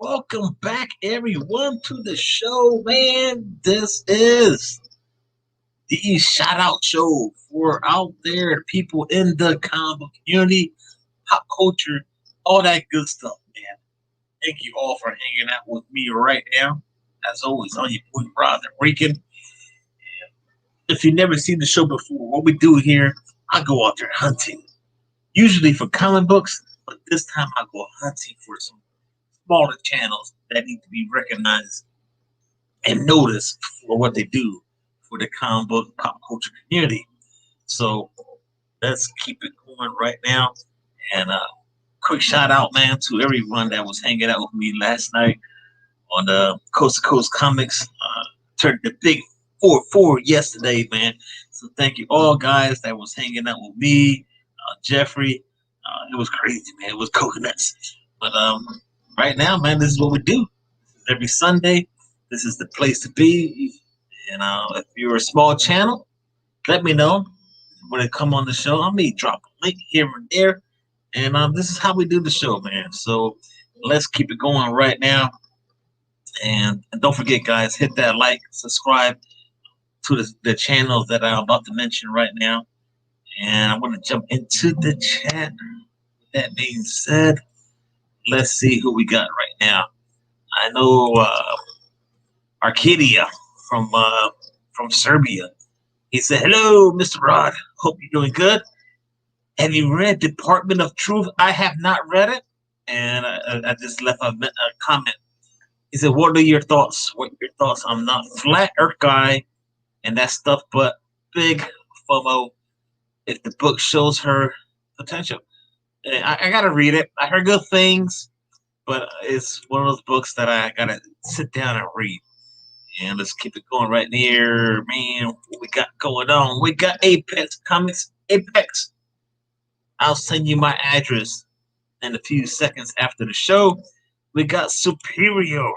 Welcome back, everyone, to the show, man. This is the shout out show for out there, people in the comic book community, pop culture, all that good stuff, man. Thank you all for hanging out with me right now. As always, on your boy, brother Rican. If you've never seen the show before, what we do here, I go out there hunting, usually for comic books, but this time I go hunting for some smaller channels that need to be recognized and noticed for what they do for the comic book pop culture community. So let's keep it going right now. And quick shout out, man, to everyone that was hanging out with me last night on the Coast to Coast Comics. Turned the big 4-4 yesterday, man. So thank you all guys that was hanging out with me, Jeffrey. It was crazy, man. It was coconuts. But right now, man, this is what we do. Every Sunday, this is the place to be. And if you're a small channel, let me know when they come on the show. I may drop a link here and there. And this is how we do the show, man. So let's keep it going right now. And don't forget, guys, hit that like, subscribe to the channels that I'm about to mention right now. And I want to jump into the chat. With that being said, let's see who we got right now. I know Arcadia from Serbia. He said, "Hello, Mr. Rod. Hope you're doing good. Have you read Department of Truth? I have not read it." And I just left a comment. He said, "What are your thoughts? What are your thoughts? I'm not flat earth guy and that stuff, but big FOMO if the book shows her potential." And I gotta read it. I heard good things, but it's one of those books that I gotta sit down and read. And let's keep it going right here, man. What we got going on? We got Apex Comics. Apex. I'll send you my address in a few seconds after the show. We got Superior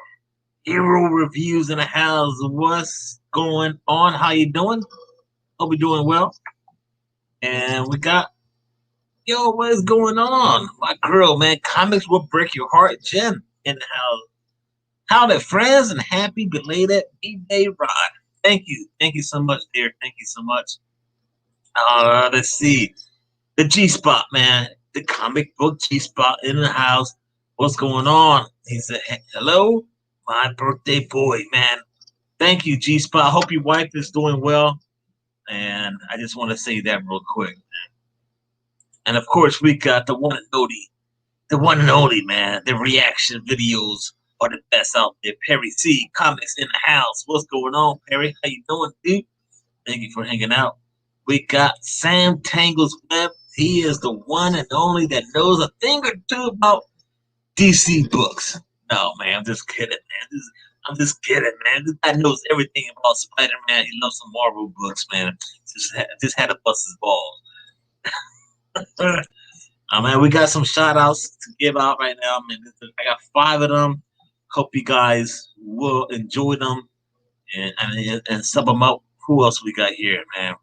Hero Reviews in the house. What's going on? How you doing? Hope you're doing well. And we got, yo, what is going on? My girl, man, Comics Will Break Your Heart, Jen, in the house. How the friends and happy belated B-Day Rod. Thank you. Thank you so much, dear. Thank you so much. Let's see. The G-Spot, man. The comic book G-Spot in the house. What's going on? He said, "Hello, my birthday boy, man." Thank you, G-Spot. I hope your wife is doing well. And I just want to say that real quick. And of course, we got the one and only. The one and only, man. The reaction videos are the best out there. Perry C. Comics in the house. What's going on, Perry? How you doing, dude? Thank you for hanging out. We got Sam Tangles Web. He is the one and only that knows a thing or two about DC books. No, man, I'm just kidding, man. I'm just kidding, man. This guy knows everything about Spider-Man. He loves some Marvel books, man. Just had to bust his balls. Man, we got some shout outs to give out right now, man. I got 5 of them. Hope you guys will enjoy them and sub them up. Who else we got here, man?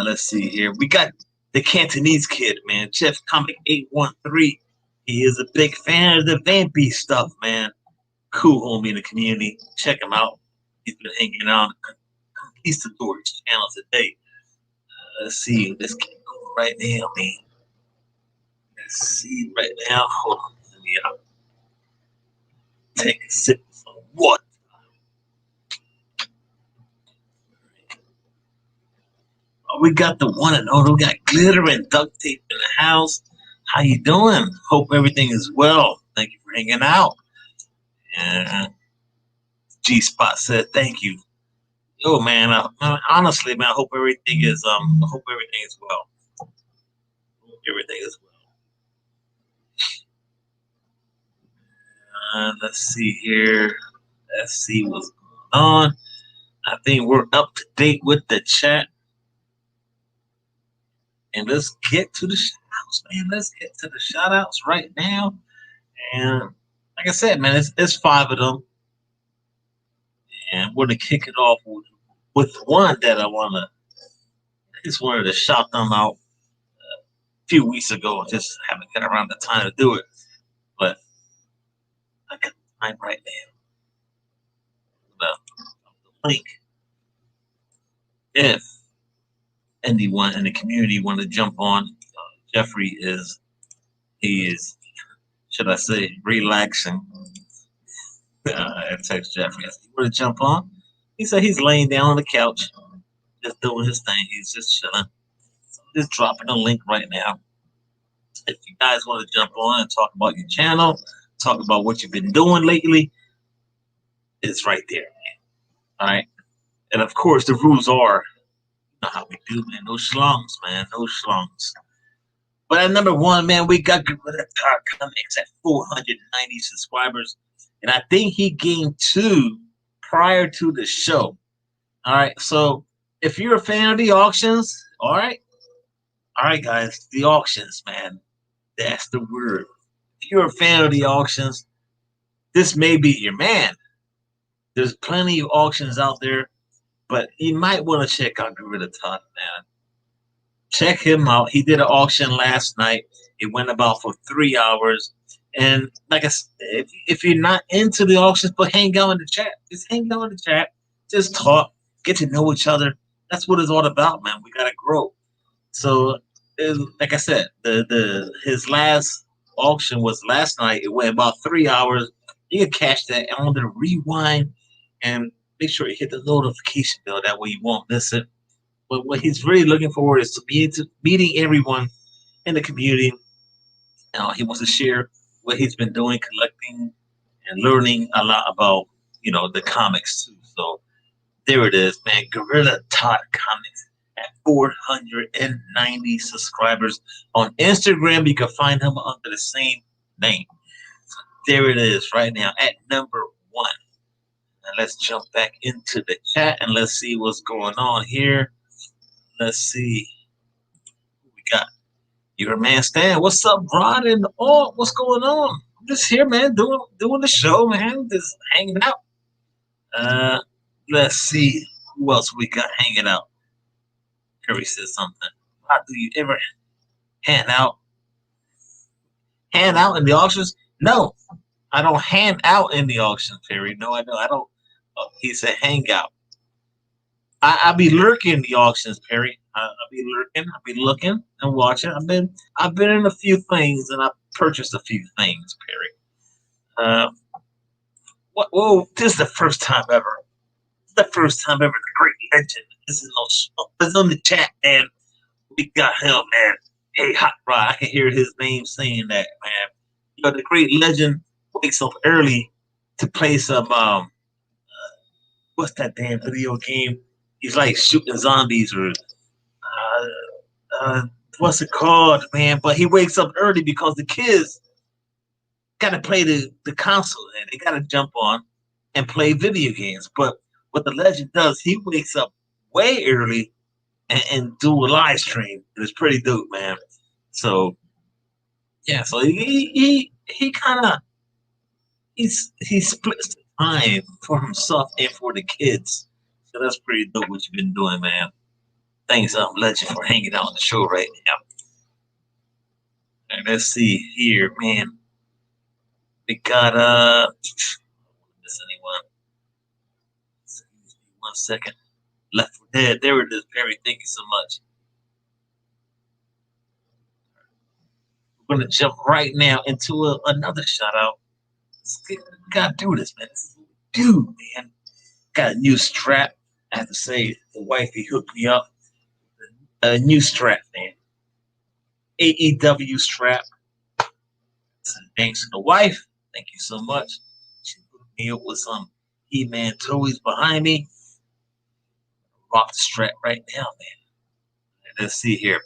Let's see here. We got the Cantonese kid, man. Jeff Comic 813. He is a big fan of the Vampy stuff, man. Cool homie in the community. Check him out. He's been hanging out on the Conquistadors channel today. Let's see. Let's keep going right now, man. Let's see right now. Hold on. Let me take a sip of some water. We got the one and only. We got glitter and duct tape in the house. How you doing? Hope everything is well. Thank you for hanging out. And G-Spot said thank you. Yo, man. Honestly, man, I hope everything is well. Hope everything is well. Let's see here. Let's see what's going on. I think we're up to date with the chat. And let's get to the shout-outs, man. Let's get to the shout-outs right now. And like I said, man, it's 5 of them. And we're going to kick it off with one that I just wanted to shout them out a few weeks ago. I just haven't got around the time to do it. But time right now. The link, if anyone in the community want to jump on, Jeffrey he is, should I say, relaxing. I text Jeffrey. I said, "You want to jump on?" He said he's laying down on the couch, just doing his thing. He's just chilling. So I'm just dropping a link right now. If you guys want to jump on and talk about your channel, talk about what you've been doing lately, it's right there, man. All right. And of course, the rules are, you know how we do, man. No schlongs, man. No schlongs. But at number one, man, we got Todd Comics at 490 subscribers. And I think he gained 2 prior to the show. All right. So if you're a fan of the auctions, all right. All right, guys, the auctions, man. That's the word. If you're a fan of the auctions, this may be your man. There's plenty of auctions out there, but you might want to check out Gorilla Todd, man. Check him out. He did an auction last night. It went about for 3 hours. And like I said, if you're not into the auctions, but hang out in the chat. Just hang out in the chat. Just talk. Get to know each other. That's what it's all about, man. We gotta grow. So, like I said, his last auction was last night. It went about 3 hours. You can catch that on the rewind, and make sure you hit the notification bell. That way you won't miss it. But what he's really looking forward is to meeting everyone in the community. He wants to share what he's been doing, collecting and learning a lot about, the comics too. So there it is, man. Gorilla Todd Comics at 490 subscribers. On Instagram, you can find him under the same name. So there it is right now at number 1. And let's jump back into the chat and let's see what's going on here. Let's see who we got. Your man Stan. What's up, Rod? And what's going on? I'm just here, man, doing the show, man. Just hanging out. Let's see who else we got hanging out. Curry says something. How do you ever hand out in the auctions? No, I don't hand out in the auctions, Perry. No, I don't. Oh, he said hang out. I be lurking in the auctions, Perry. I be lurking. I be looking and watching. I've been in a few things and I've purchased a few things, Perry. Whoa, this is the first time ever. The first time ever. The great legend. This is it's on the chat, man. We got him, man. Hey, Hot Rod. I can hear his name saying that, man. The great legend wakes up early to play some what's that damn video game? He's like shooting zombies or what's it called, man? But he wakes up early because the kids gotta play the console and they gotta jump on and play video games. But what the legend does, he wakes up way early and do a live stream. It's pretty dope, man. So yeah, so he kind of he splits the time for himself and for the kids. So that's pretty dope what you've been doing, man. Thanks, Legend, for hanging out on the show right now. And let's see here, man. We got I don't want to miss anyone. Excuse me 1 second. Left 4 Dead. There it is, Perry. Thank you so much. We're gonna jump right now into another shout out. We gotta do this, man. This is what we do, man. Got a new strap. I have to say, the wifey hooked me up. A new strap, man. AEW strap. So thanks to the wife. Thank you so much. She hooked me up with some He-Man toys behind me. Rock the strap right now, man. Let's see here.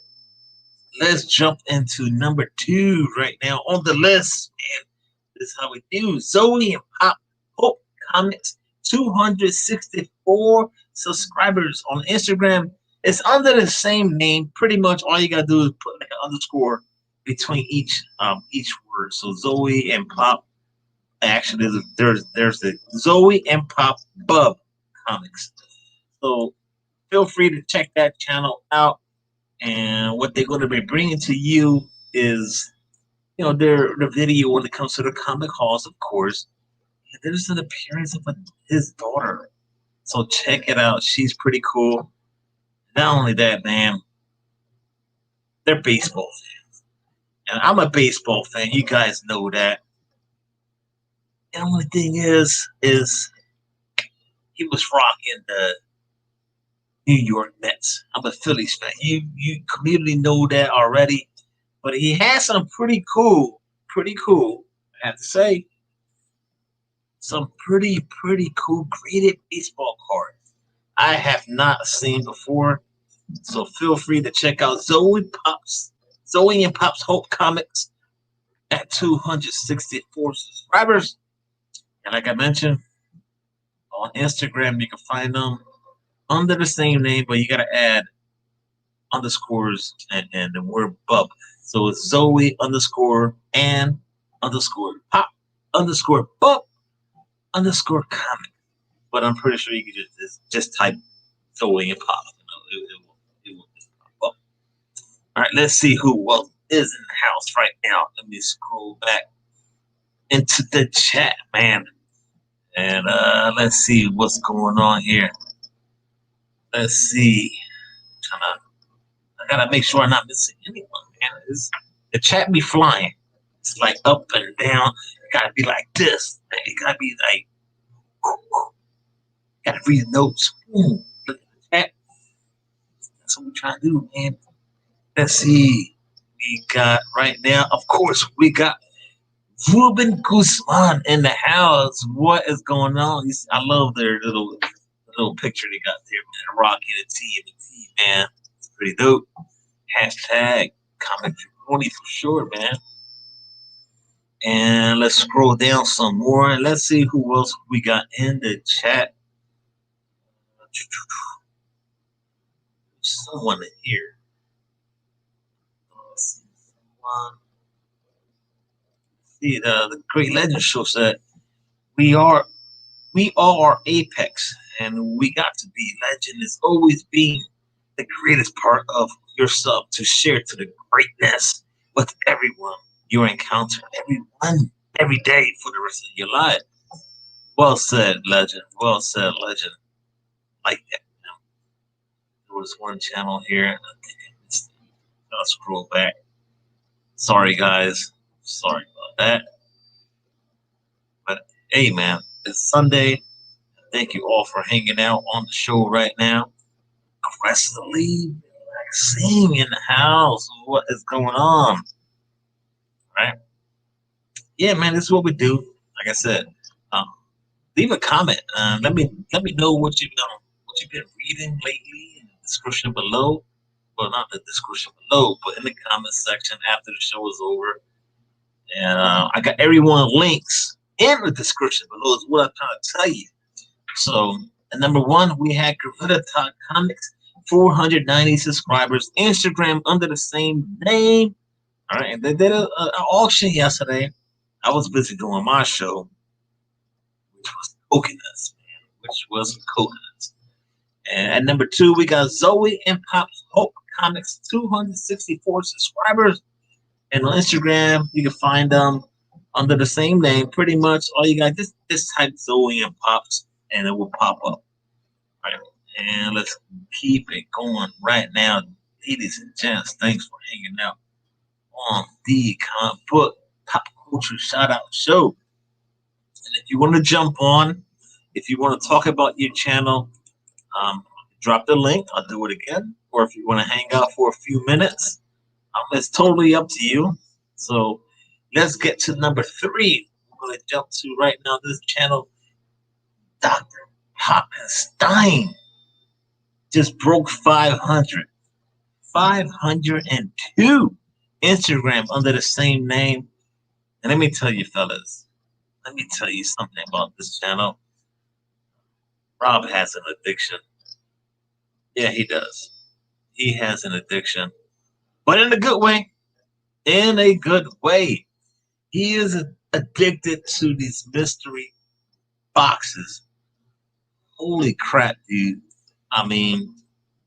Let's jump into number 2 right now on the list, man. This is how we do. Zoey and Pops Comics. 264 subscribers on Instagram. It's under the same name. Pretty much all you gotta do is put like an underscore between each word. So Zoey and Pop. Actually, there's the Zoey and Pop Bub Comics. So feel free to check that channel out. And what they're going to be bringing to you is, their video when it comes to the comic halls, of course. There's an appearance of his daughter. So check it out. She's pretty cool. Not only that, man, they're baseball fans. And I'm a baseball fan. You guys know that. And the only thing is he was rocking the New York Mets. I'm a Phillies fan. You clearly know that already. But he has some pretty cool, I have to say, some pretty cool graded baseball cards I have not seen before. So feel free to check out Zoey and Pops Hope Comics at 264 subscribers. And like I mentioned, on Instagram, you can find them under the same name, but you got to add underscores and the word bub. So it's Zoe underscore and underscore pop underscore bub underscore comic. But I'm pretty sure you can just type Zoe and pop. It will just pop up. All right, let's see who else is in the house right now. Let me scroll back into the chat, man. And let's see what's going on here. Let's see. I gotta make sure I'm not missing anyone, man. The chat be flying. It's like up and down. It gotta be like this. Man. It gotta be like, gotta read the notes. Look at the chat. That's what we're trying to do, man. Let's see. We got right now, of course, we got Ruben Guzman in the house. What is going on? I love their little picture they got there, man. Rocking the T, man. It's pretty dope. Hashtag Comic Jabroni for sure, man. And let's scroll down some more and let's see who else we got in the chat. Someone in here. Let's see, see the Great Legend Show said we all are apex and we got to be legend is always being the greatest part of yourself to share to the greatness with everyone you encounter every day for the rest of your life. Well said, legend. Well said, legend. Like that. There was one channel here. I think I missed it. I'll scroll back. Sorry, guys. Sorry about that. But hey, man, it's Sunday. Thank you all for hanging out on the show right now. Aggressively relaxing in the house. What is going on? Right? Yeah, man, this is what we do. Like I said, leave a comment. Let me know what you've been reading lately in the description below. Well, not the description below, but in the comment section after the show is over. And I got everyone links in the description below is what I'm trying to tell you. So, at number one, we had Gorilla Todd Comics, 490 subscribers. Instagram under the same name. All right, and they did an auction yesterday. I was busy doing my show, which was coconuts, man. Which was coconuts. And at number two, we got Zoey and Pops Hope Comics, 264 subscribers. And on Instagram, you can find them under the same name. Pretty much all you got, just type Zoey and Pops, and it will pop up. All right. And let's keep it going right now. Ladies and gents, thanks for hanging out on the Comic Book Pop Culture Shout Out Show. And if you want to jump on, if you want to talk about your channel, drop the link. I'll do it again. Or if you want to hang out for a few minutes, it's totally up to you. So let's get to number three. We're going to jump to right now this channel. Dr. Popenstein just broke 500. 502 Instagram under the same name. And let me tell you, fellas, let me tell you something about this channel. Rob has an addiction. Yeah, he does. He has an addiction. But in a good way. In a good way. He is addicted to these mystery boxes. Holy crap, dude. I mean,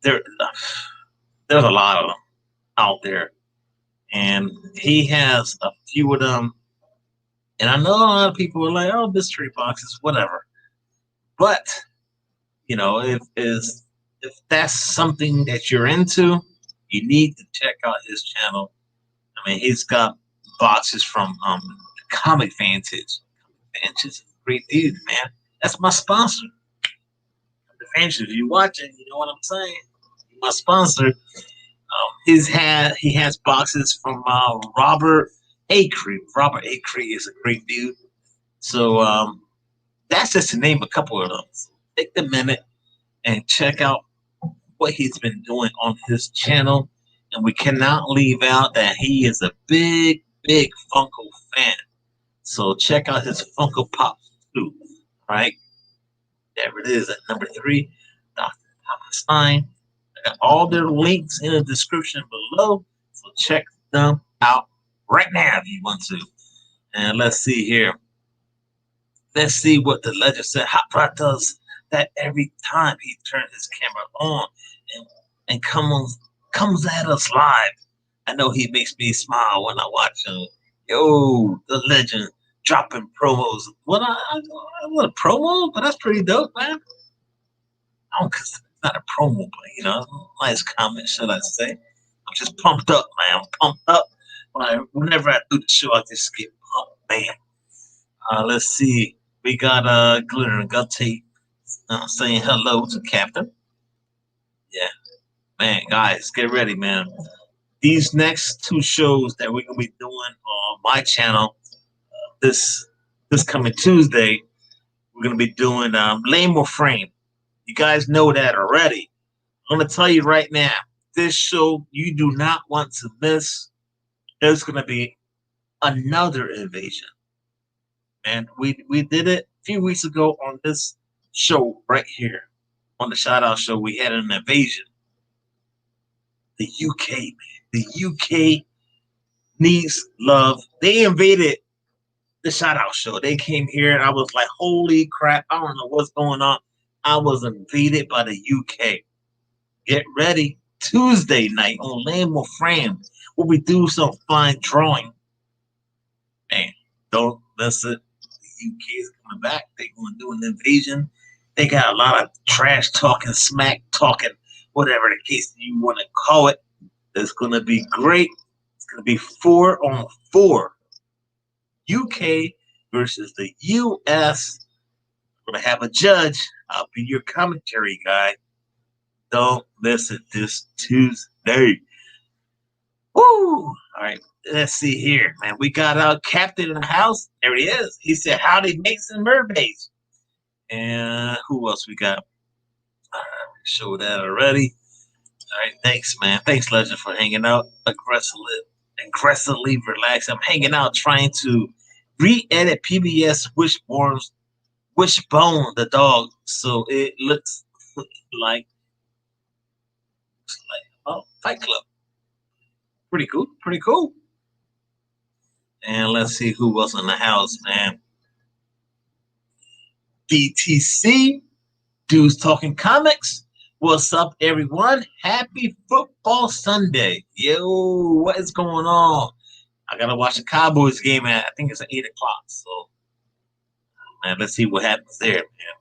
there's a lot of them out there. And he has a few of them And I know a lot of people are like, "Oh, mystery boxes, whatever." But if that's something that you're into, you need to check out his channel. I mean, he's got boxes from Comic Vantage. Vantage is a great dude, man. That's my sponsor. The Vantage, if you're watching, you know what I'm saying. My sponsor. He has boxes from Robert Acree. Robert Acree is a great dude. So that's just to name a couple of them. So take a minute and check out what he's been doing on his channel. And we cannot leave out that he is a big, big Funko fan. So check out his Funko Pops too. Right? There it is at number 3, Dr. Popenstein. I got all their links in the description below. So check them out right now if you want to. And let's see here. Let's see what the legend said. Hot Rod does that every time he turns his camera on and comes at us live. I know he makes me smile when I watch him. Yo, the legend dropping promos. What a promo? But that's pretty dope, man. I don't consider it's not a promo, but nice comment, should I say? I'm just pumped up, man. I'm pumped up. Whenever I do the show, I just get pumped, man. Let's see. We got Glitter and Gutte saying hello to Captain. Yeah, man, guys, get ready, man. These next 2 shows that we're gonna be doing on my channel this coming Tuesday, we're gonna be doing Lame or Frame. You guys know that already. I'm gonna tell you right now, this show you do not want to miss. There's gonna be another invasion. And we did it a few weeks ago on this show right here. On the Shout Out Show, we had an invasion. The UK, man. The UK needs love. They invaded the Shout Out Show. They came here and I was like, holy crap, I don't know what's going on. I was invaded by the UK. Get ready. Tuesday night on Lame or Frame, where we do some fine drawing. Man, don't miss it. The UK is coming back. They're going to do an invasion. They got a lot of trash talking, smack talking, whatever the case you want to call it. It's going to be great. It's going to be 4-on-4. UK versus the US. We're going to have a judge. I'll be your commentary guy. Don't miss it this Tuesday. Woo! All right, let's see here, man. We got our captain in the house. There he is. He said, howdy, mates and mermaids. And who else we got? Show that already. All right, thanks, man. Thanks, Legend, for hanging out. Aggressively relaxed. I'm hanging out trying to re-edit PBS Wishbone the dog, so it looks like Fight Club. Pretty cool. Pretty cool. And let's see who else in the house, man. DTC, Dudes Talking Comics. What's up, everyone? Happy Football Sunday. Yo, what is going on? I got to watch the Cowboys game I think it's at 8 o'clock. So, man, let's see what happens there, man.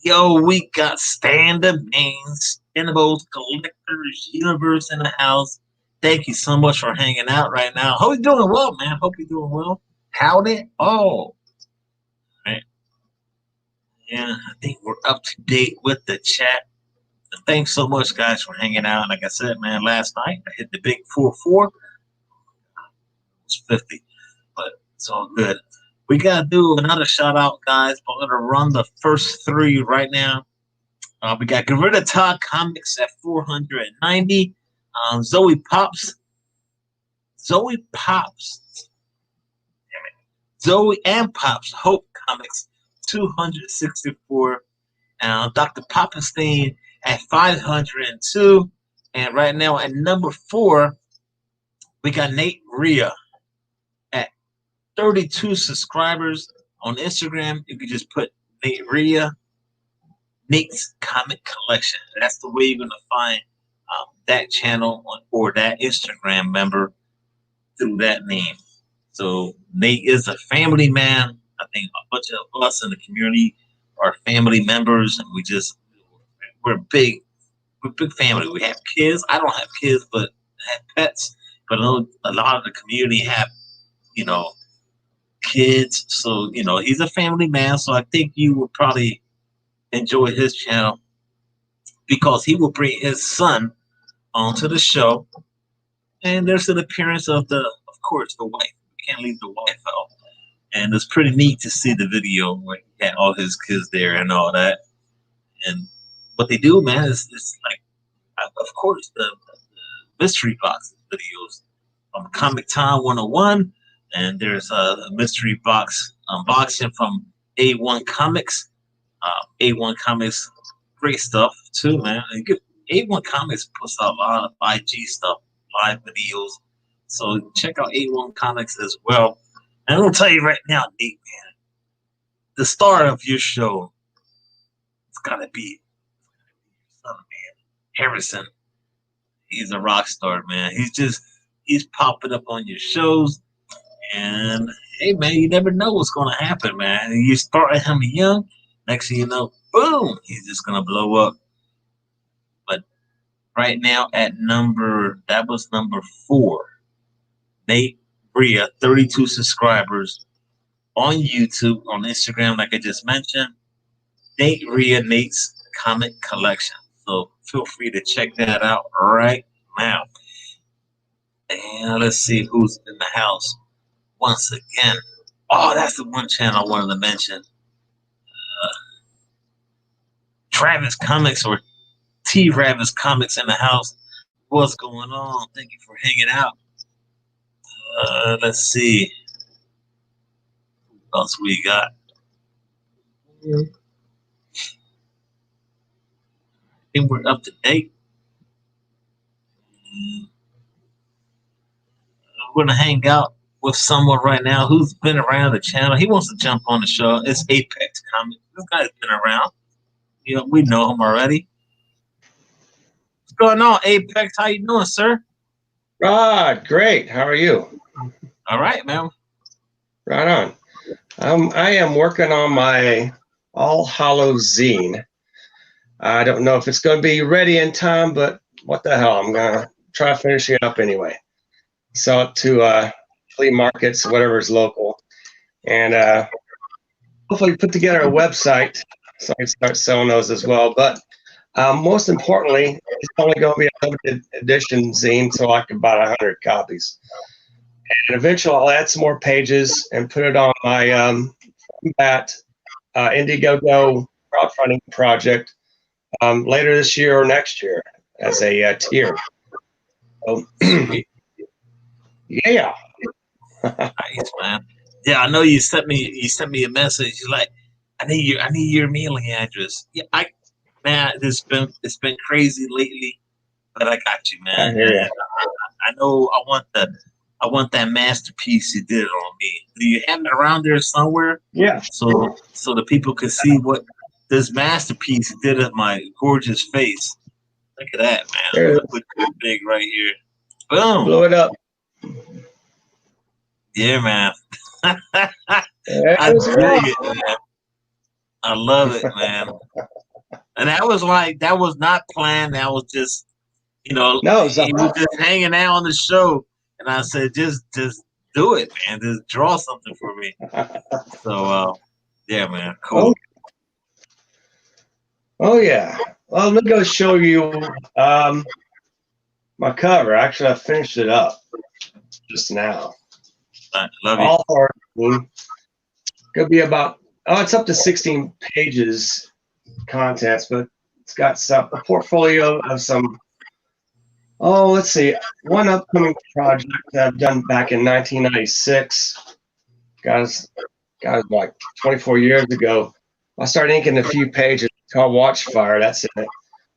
Yo, we got Stan the Main, Spinnables Collectors Universe in the house. Thank you so much for hanging out right now. Hope you're doing well, man. Hope you're doing well. Howdy all. Right. Yeah, I think we're up to date with the chat. And thanks so much, guys, for hanging out. Like I said, man, last night I hit the big 4-4. It's 50, but it's all good. We got to do another shout out, guys. We're going to run the first 3 right now. We got Gorilla Todd Comics at 490. Zoey Pops. Zoey and Pops Hope Comics 264. Dr. Popenstein at 502. And right now at number 4, we got Nate Rhea at 32 subscribers on Instagram. You can just put Nate Rhea, Nate's Comic Collection. That's the way you're going to find that channel or that Instagram member through that name. So Nate is a family man. I think a bunch of us in the community are family members, and we're big. We're a big family. We have kids. I don't have kids, but I have pets. But a lot of the community have, you know, kids. So, he's a family man. So I think you would probably enjoy his channel because he will bring his son onto the show. And there's an appearance of course, the wife. We can't leave the wife out. And it's pretty neat to see the video where he had all his kids there and all that. And what they do, man, is like, of course, the mystery box videos from KomiKHAN 101. And there's a mystery box unboxing from A1 Comics. A1 Comics, great stuff too, man. A1 Comics puts out a lot of 5G stuff, live videos. So check out A1 Comics as well. And I'm gonna tell you right now, Nate, man, the star of your show, it's gotta be your son, man, Harrison. He's a rock star, man. He's popping up on your shows. And hey, man, you never know what's going to happen, man. You start at him young, next thing you know, boom, he's just going to blow up. But right now that was number 4. Nate Bria, 32 subscribers on YouTube, on Instagram, like I just mentioned. Nate Bria, Nate's Comic Collection. So feel free to check that out right now. And let's see who's in the house. Once again, that's the one channel I wanted to mention. Travis Comics, or T Ravis Comics, in the house. What's going on? Thank you for hanging out. Let's see. What else we got? I think we're up to date. We're going to hang out with someone right now who's been around the channel. He wants to jump on the show. It's Apex Comics. This guy's been around. We know him already. What's going on, Apex? How you doing, sir? Rod, great. How are you? All right, man. Right on. I am working on my All Hallows zine. I don't know if it's going to be ready in time, but what the hell? I'm going to try to finish it up anyway. Sell it to flea markets, whatever's local, and hopefully put together a website so I can start selling those as well. But most importantly, it's only going to be a limited edition zine, so I can buy 100 copies. And eventually, I'll add some more pages and put it on my Indiegogo crowdfunding project later this year or next year as a tier. So, yeah. Nice, man. Yeah, I know you sent me a message. You're like, I need your mailing address. Yeah, man, it's been crazy lately, but I got you, man. I hear you. I know I want that masterpiece you did on me. Do you have it around there somewhere? Yeah. So the people can see what this masterpiece did at my gorgeous face. Look at that, man. Look big right here. Boom. Blow it up. Yeah, man. I dig it, man. I love it, man. And that was not planned. That was just, No, he was just hanging out on the show. And I said, just do it, man. Just draw something for me. So, yeah, man. Cool. Oh, yeah. Well, let me go show you my cover. Actually, I finished it up just now. I love All hard. Could be about, it's up to 16 pages contents, but it's got a portfolio of some, let's see, one upcoming project that I've done back in 1996. Guys, like 24 years ago. I started inking a few pages called Watchfire. That's it.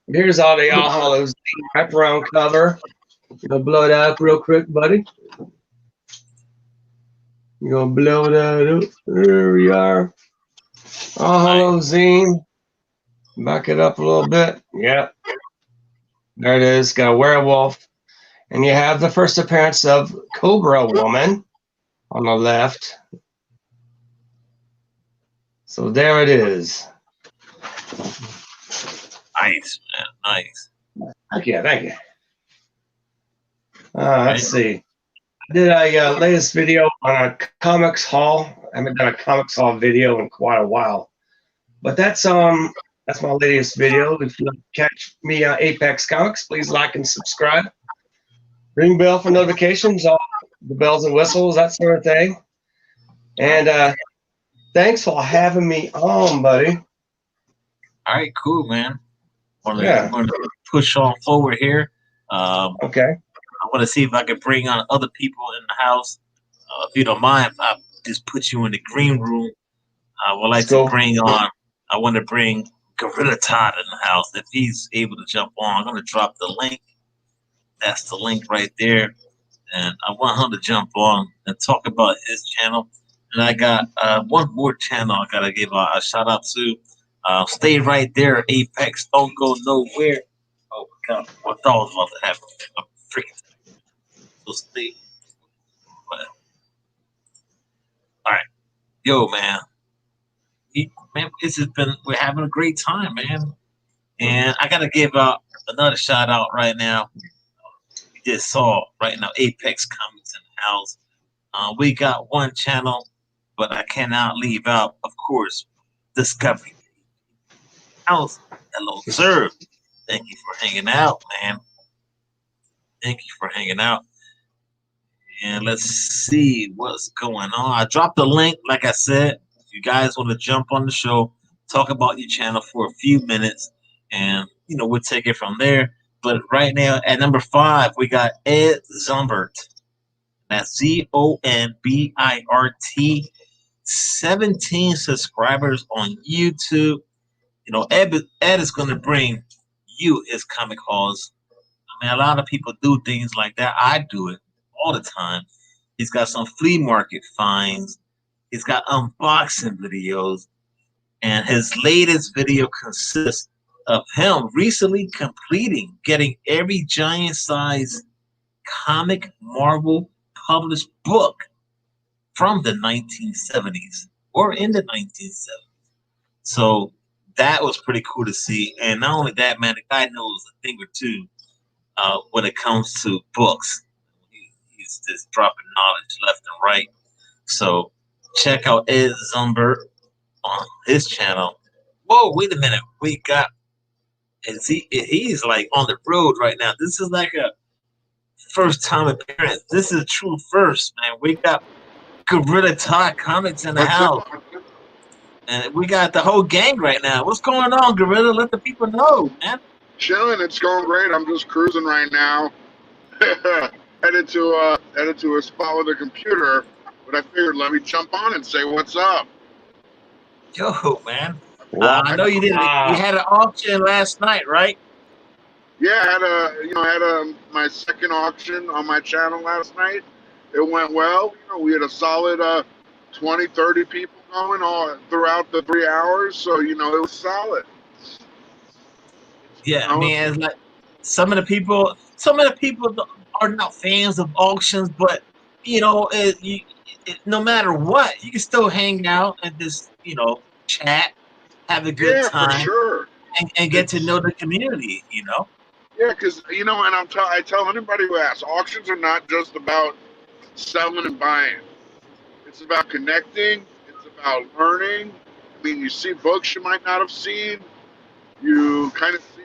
Here's all the All Hallows wraparound cover. You gonna blow that up real quick, buddy? You gonna blow that up? There we are. All Hallows zine. Back it up a little bit. Yep. There it is. Got a werewolf. And you have the first appearance of Cobra Woman on the left. So there it is. Nice, man. Nice. Thank you. Thank you. Right. Let's see. I did a latest video on a comics haul. I haven't done a comics haul video in quite a while, but that's my latest video. If you like to catch me on Apex Comics, please like and subscribe. Ring bell for notifications, all the bells and whistles, that sort of thing. And thanks for having me on, buddy. All right, cool, man. I'm Yeah. gonna push on forward here. Okay. I want to see if I can bring on other people in the house. If you don't mind, if I just put you in the green room, I would like to bring on. I want to bring Gorilla Todd in the house. If he's able to jump on, I'm gonna drop the link. That's the link right there, and I want him to jump on and talk about his channel. And I got one more channel I gotta give a shout out to. Stay right there, Apex. Don't go nowhere. Oh my God, I thought I was about to happen. I'm freaking. So stay. All right, yo, man. Man, this has been. We're having a great time, man. And I gotta give out another shout out right now. We just saw right now Apex Comics in the house. We got one channel, but I cannot leave out, of course, Discovery House. Hello, sir. Thank you for hanging out, man. Thank you for hanging out. And let's see what's going on. I dropped the link, like I said. If you guys want to jump on the show, talk about your channel for a few minutes, and we'll take it from there. But right now, at number 5, we got Ed Zombirt. That's ZONBIRT. 17 subscribers on YouTube. Ed is going to bring you his comic hauls. I mean, a lot of people do things like that. I do it all the time. He's got some flea market finds. He's got unboxing videos. And his latest video consists of him recently getting every giant size comic Marvel published book from the 1970s or in the 1970s. So that was pretty cool to see. And not only that, man, the guy knows a thing or two when it comes to books. He's just dropping knowledge left and right. So check out Ed Zombirt on his channel. Whoa, wait a minute. We got he's like on the road right now. This is like a first time appearance. This is a true first, man. We got Gorilla Todd Comics in the house. And we got the whole gang right now. What's going on, Gorilla? Let the people know, man. Chilling, it's going great. I'm just cruising right now. headed to a spot with a computer, but I figured let me jump on and say what's up. Yo, man. I know you did. You had an auction last night, right? Yeah, I had my second auction on my channel last night. It went well. We had a solid 20, 30 people going all throughout the 3 hours, so it was solid. Yeah, I mean, it's like some of the people are not fans of auctions, but no matter what, you can still hang out and just chat, have a good time, for sure, and get to know the community. Yeah, because and I tell anybody who asks, auctions are not just about selling and buying. It's about connecting. It's about learning. I mean, you see books you might not have seen. You kind of see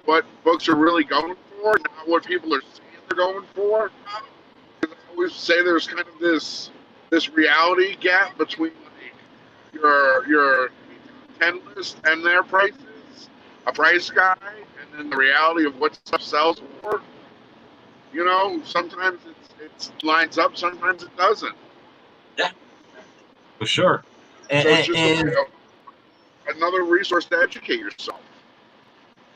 what books are really going for, not what people are saying they're going for. I always say there's kind of this reality gap between your content list and their prices, a price guide, and then the reality of what stuff sells for. Sometimes it lines up, sometimes it doesn't. Yeah, for sure. So it's just another resource to educate yourself.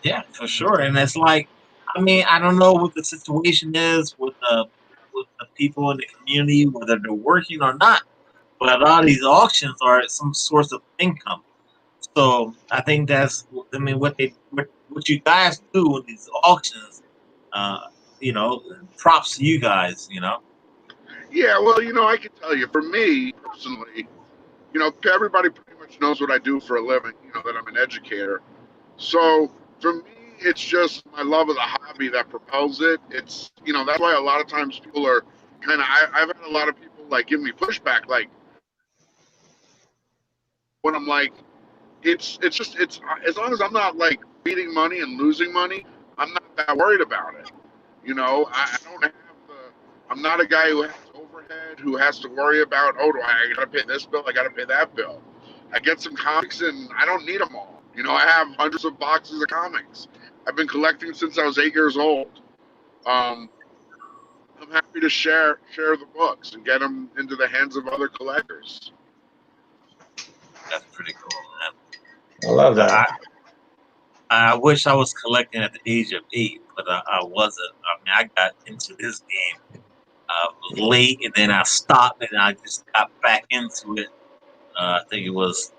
Yeah, for sure. And it's like, I mean, I don't know what the situation is with the people in the community, whether they're working or not, but a lot of these auctions are some source of income. So I think that's, I mean, what you guys do in these auctions, props to you guys. Yeah, well, I can tell you, for me personally, everybody pretty much knows what I do for a living. That I'm an educator. So for me, it's just my love of the hobby that propels it. It's that's why a lot of times people are kind of. I've had a lot of people like give me pushback, like when I'm like, it's as long as I'm not like beating money and losing money, I'm not that worried about it. I don't have the. I'm not a guy who has overhead, who has to worry about, oh, do I got to pay this bill, I got to pay that bill. I get some comics and I don't need them all. I have hundreds of boxes of comics. I've been collecting since I was 8 years old. Um, I'm happy to share the books and get them into the hands of other collectors. That's pretty cool, man. I love that. I wish I was collecting at the age of 8, but I wasn't. I mean, I got into this game late, and then I stopped, and I just got back into it. I think it was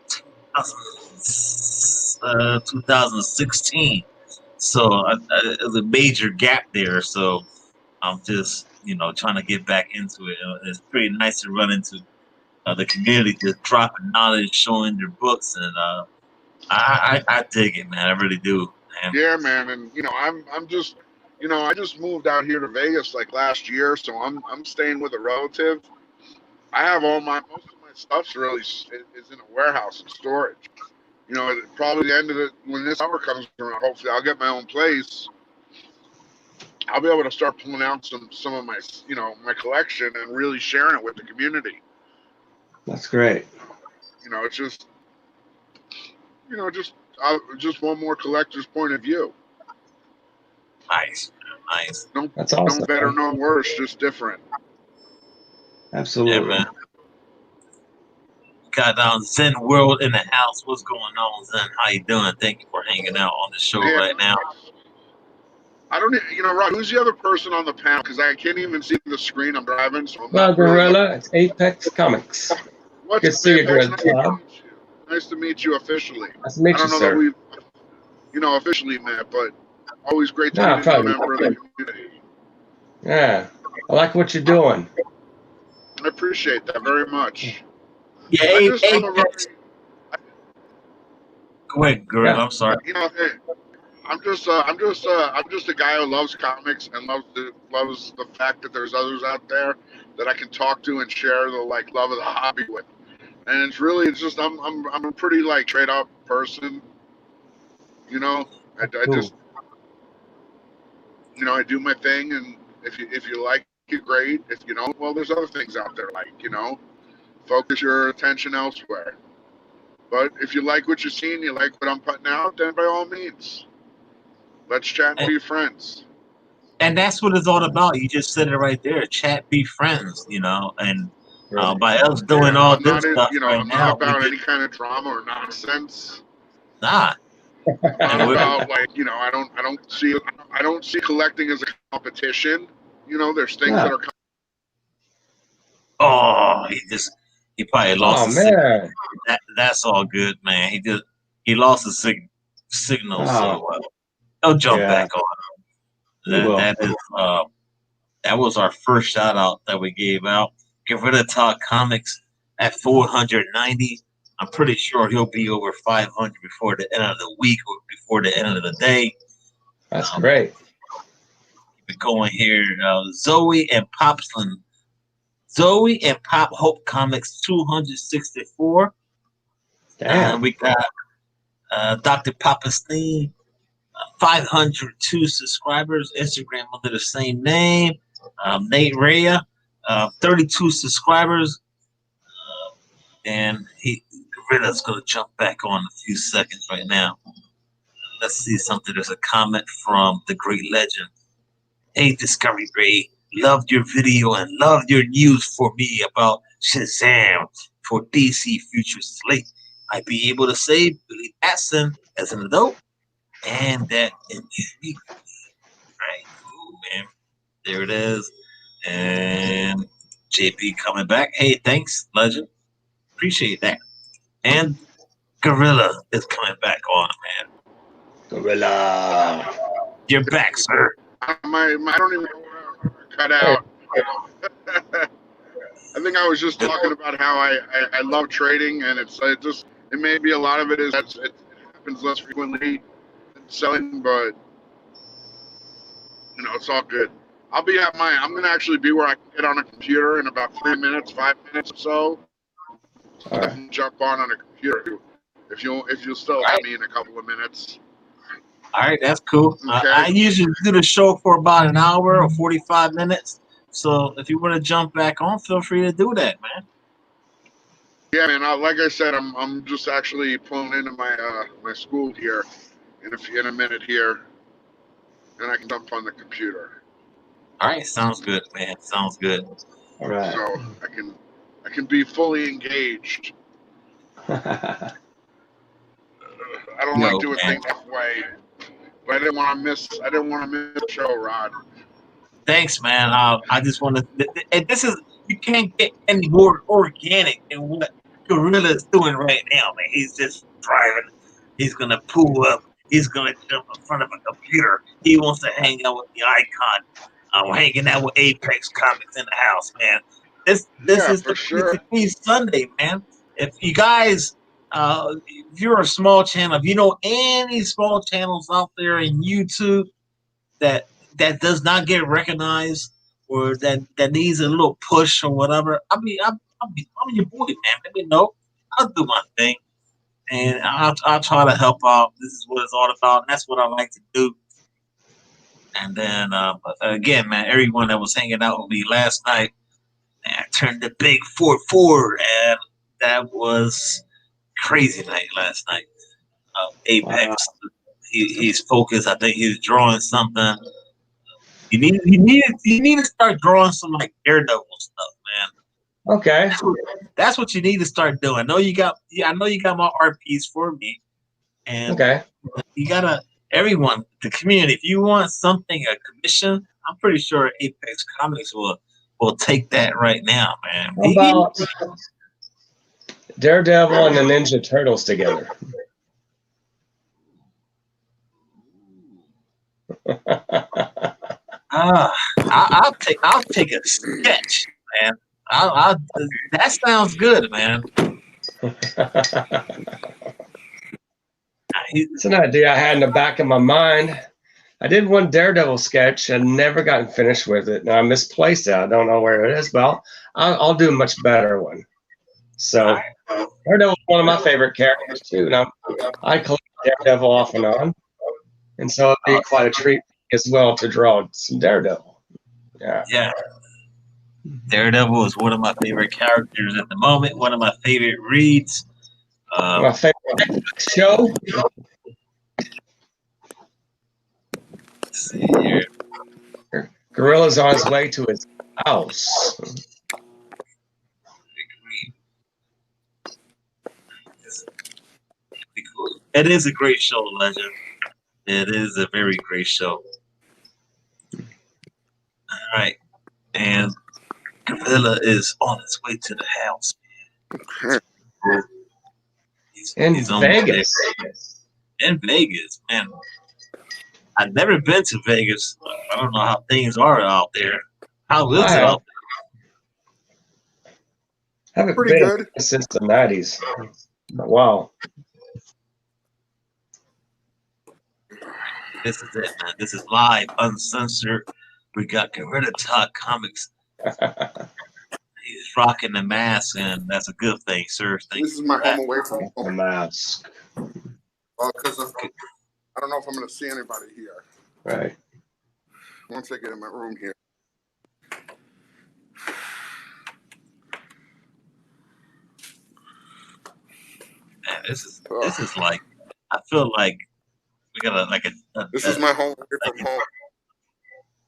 2016. So it was a major gap there. So I'm just, trying to get back into it. It's pretty nice to run into the community, just dropping knowledge, showing their books, and I dig it, man. I really do, man. Yeah, man, and I'm just, I just moved out here to Vegas like last year, so I'm staying with a relative. I have most of my stuff's really is in a warehouse in storage. Probably the end of when this summer comes around, hopefully I'll get my own place. I'll be able to start pulling out some of my my collection and really sharing it with the community. That's great. It's just just one more collector's point of view. Nice. That's awesome. No better, no worse, just different. Absolutely. Yeah, man. Got Zen World in the house. What's going on, Zen? How you doing? Thank you for hanging out on the show right now. I don't, Rod, who's the other person on the panel? Because I can't even see the screen. I'm driving, so I'm not Gorilla. It's Apex Comics. What's good to see you, Todd. Nice to meet you officially. Nice to meet you, sir. That we've, officially met, but always great to meet a member of the community. Yeah, I like what you're doing. I appreciate that very much. Yeah, go ahead, girl. Yeah. I'm sorry. I'm just a guy who loves comics and loves the fact that there's others out there that I can talk to and share the love of the hobby with. And it's just I'm a pretty straight up person. I just I do my thing, and if you like it, great. If you don't, well, there's other things out there focus your attention elsewhere. But if you like what you're seeing, you like what I'm putting out, then by all means, let's chat and be friends. And that's what it's all about. You just said it right there. Chat, be friends, and by us doing all this stuff I'm not about any kind of drama or nonsense. Nah. I'm about I don't see collecting as a competition. There's things that are. Oh, he probably lost. Oh man, that's all good, man. He lost the signal, so he'll jump back on. That was our first shout out that we gave out. Get rid of Todd Comics at 490. I'm pretty sure he'll be over 500 before the end of the week or before the end of the day. That's great. Keep it going here. Zoey and Pops. Zoey and Pop Hope Comics 264. Damn. We got Dr. Popenstein, 502 subscribers. Instagram under the same name. Nate Rhea, 32 subscribers. And Gorilla's going to jump back on in a few seconds right now. Let's see something. There's a comment from the great legend. Hey, Discovery Ray. Loved your video and loved your news for me about Shazam for DC Future Slate. I'd be able to say Billy Batson as an adult, and that intrigued me. Right, cool, man. There it is. And JP coming back. Hey, thanks, legend. Appreciate that. And Gorilla is coming back on, man. Gorilla. You're back, sir. I don't even know where I cut out. I think I was just talking about how I love trading, and it may be a lot of it is that it happens less frequently than selling, but it's all good. I'm gonna actually be where I can get on a computer in about 5 minutes or so. All I right. can jump on a computer if you'll still have me in a couple of minutes. All right, that's cool. Okay. I usually do the show for about an hour or 45 minutes. So if you want to jump back on, feel free to do that, man. Yeah, man. Like I said, I'm just actually pulling into my school here in a minute here, and I can jump on the computer. All right, sounds good, man. Sounds good. All right. So I can be fully engaged. I don't like doing things halfway, but I didn't want to miss the show, Rod. Thanks, man. I just want to. And this is you can't get any more organic than what Gorilla is doing right now, man. He's just driving. He's gonna pull up. He's gonna jump in front of a computer. He wants to hang out with the icon. Hanging out with Apex Comics in the house, man. This is for sure. the Sunday, man. If you guys, if you're a small channel, if you know any small channels out there in YouTube that does not get recognized or that needs a little push or whatever, I'm your boy, man. Let me know. I'll do my thing, and I'll try to help out. This is what it's all about. And that's what I like to do. And then, but again, man, everyone that was hanging out with me last night, man, I turned the big 4-4, and that was crazy night last night. Apex, wow. He's focused. I think he's drawing something. You need to start drawing some like Daredevil stuff, man. Okay. That's what you need to start doing. I know you got my art piece for me, and okay, you gotta. Everyone, the community, if you want something, a commission, I'm pretty sure Apex Comics will take that right now, man. How about Daredevil and the Ninja Turtles together? I'll take a sketch, man. That sounds good, man. It's an idea I had in the back of my mind. I did one Daredevil sketch and never gotten finished with it. Now I misplaced it. I don't know where it is, but I'll do a much better one. So Daredevil's one of my favorite characters too. Now I collect Daredevil off and on, and so it'd be quite a treat as well to draw some Daredevil. Yeah. Daredevil is one of my favorite characters at the moment. One of my favorite reads. My favorite show. Let's see here. Gorilla's on his way to his house. It is a great show, Legend. It is a very great show. All right. And Gorilla is on his way to the house, man. He's in Vegas. In Vegas, man. I've never been to Vegas. I don't know how things are out there. How is it out there? Haven't pretty been good since the 90s. Wow. This is it, man. This is live, uncensored. We got Gorilla Todd Comics. He's rocking the mask, and that's a good thing, sir. This is my home away from home. The mask. Because I don't know if I'm going to see anybody here. Right. Once I get in my room here. Man, this is like, I feel like we got This is my home away from home.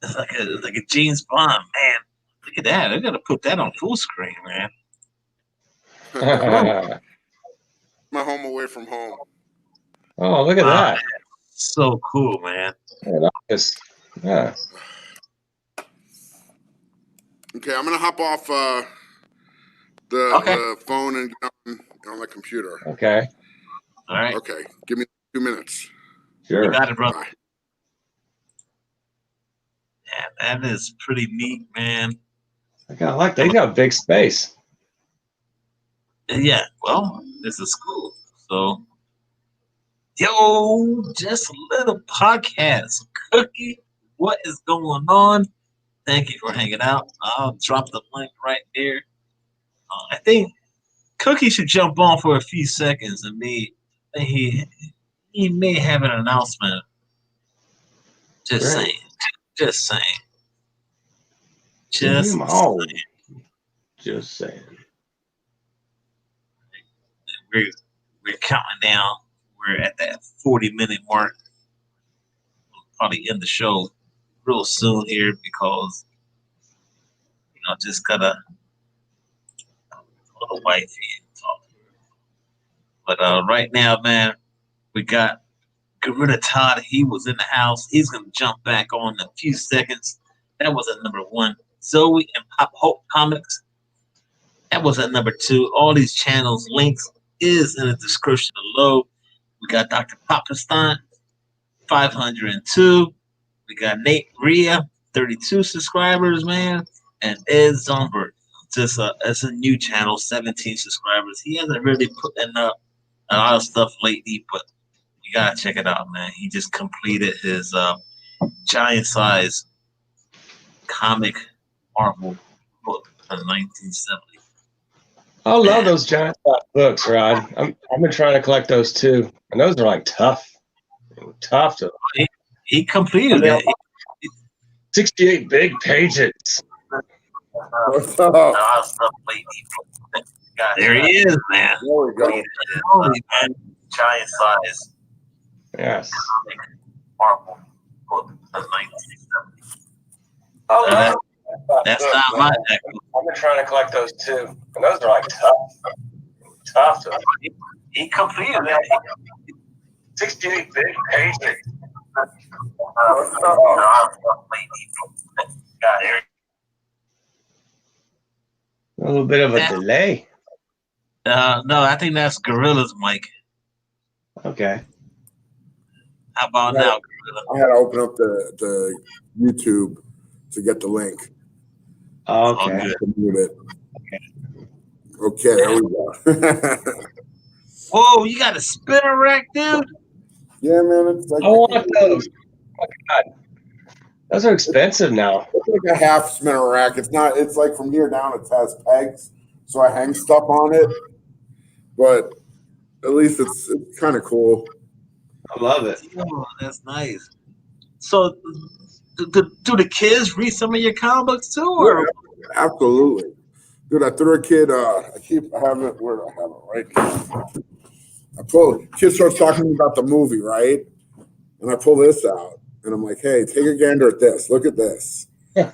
It's like a James Bond, man. Look at that. I gotta put that on full screen, man. My home away from home. Oh, look at that. So cool, man. Yeah. Okay, I'm gonna hop off the phone and get on the computer. Okay. All right. Okay, give me 2 minutes. Sure. You got it, brother. Bye. Yeah, that is pretty neat, man. They got big space. Yeah, well, this is school. So, yo, just a little podcast. Cookie, what is going on? Thank you for hanging out. I'll drop the link right there. I think Cookie should jump on for a few seconds and he may have an announcement. Just Great. saying. Just saying. Just Just saying. saying. Just saying. We're counting down. We're at that 40-minute mark. We'll probably end the show real soon here because just gotta call the wifey and talk to her. But right now, man, we got Gorilla Todd. He was in the house. He's gonna jump back on in a few seconds. That was at number 1. Zoey and Comics. That was at number 2. All these channels links is in the description below. We got Dr. Popenstein, 502. We got Nate Rhea, 32 subscribers, man, and Ed Zombert. It's a new channel, 17 subscribers. He hasn't really put up a lot of stuff lately, but you gotta check it out, man. He just completed his giant size comic Marvel book in 1970. I love those giant books, Rod. I've been trying to collect those too, and those are like tough to. He completed it. 68 big pages. What's up? There he is, man. There we go. Holy man, giant size. Yes. Marvel book of 1970. Oh, That's not my deck. I've been trying to collect those too, and those are like tough to. He completed it. 68 big pages. A little bit of a delay. No, I think that's Gorilla's mic. Okay. How about now, Gorilla? I had to open up the YouTube to get the link. Okay. good. To mute it. Okay, there we go. Whoa, you got a spinner rack, dude? Yeah, man. It's like I want those. Oh my God. Those are expensive now. It's like a half spinner rack. It's not. It's like from here down. It has pegs, so I hang stuff on it. But at least it's kind of cool. I love it. Oh, that's nice. So, do the kids read some of your comic books too? Or? Yeah, absolutely, dude. I threw a kid. I have it. Where do I have it? Right now. Kid starts talking about the movie, right? And I pull this out, and I'm like, "Hey, take a gander at this. Look at this." And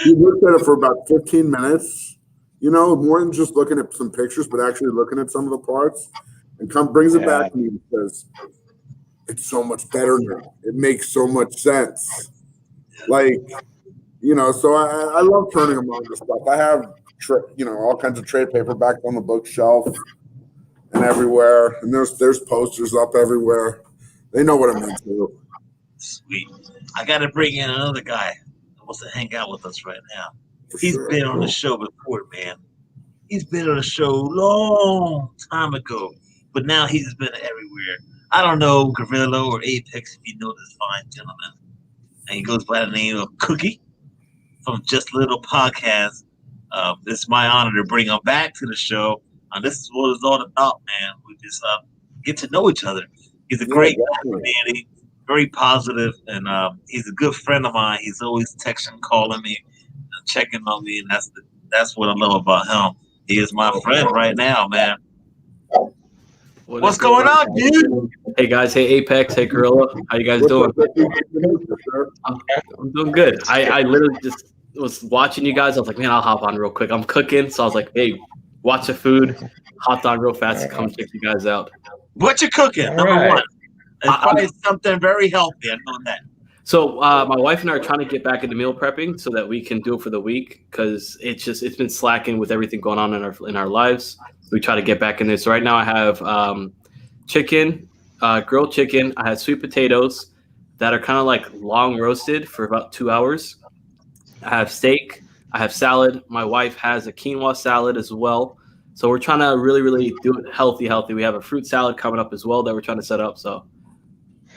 he looked at it for about 15 minutes. More than just looking at some pictures, but actually looking at some of the parts, and brings it back to me and says, "It's so much better now. It makes so much sense." So I love turning them on to stuff. I have, all kinds of trade paperbacks on the bookshelf and everywhere, and there's posters up everywhere. They know what I'm into. Sweet. I got to bring in another guy that wants to hang out with us right now. He's Sure. been on the show before, man. He's been on the show a long time ago, but now he's been everywhere. I don't know Gorilla or Apex if you know this fine gentleman. And he goes by the name of Cookie from Just Little Podcast. It's my honor to bring him back to the show. This is what it's all about, man. We just get to know each other. He's a great guy, man. Very positive, and he's a good friend of mine. He's always texting, calling me, and checking on me, and that's what I love about him. He is my friend right now, man. What's going on, dude? Hey guys, hey Apex, hey Gorilla, how you guys doing? I'm doing good. I literally just was watching you guys. I was like, man, I'll hop on real quick. I'm cooking, so I was like, hey, watch the food, hopped on real fast to come check you guys out. What you cooking? Number one. It's probably something very healthy. I know that. So my wife and I are trying to get back into meal prepping so that we can do it for the week because it's been slacking with everything going on in our lives. We try to get back in there. So right now I have chicken, grilled chicken. I have sweet potatoes that are kind of like long roasted for about 2 hours. I have steak. I have salad. My wife has a quinoa salad as well. So we're trying to really do it healthy. We have a fruit salad coming up as well that we're trying to set up. So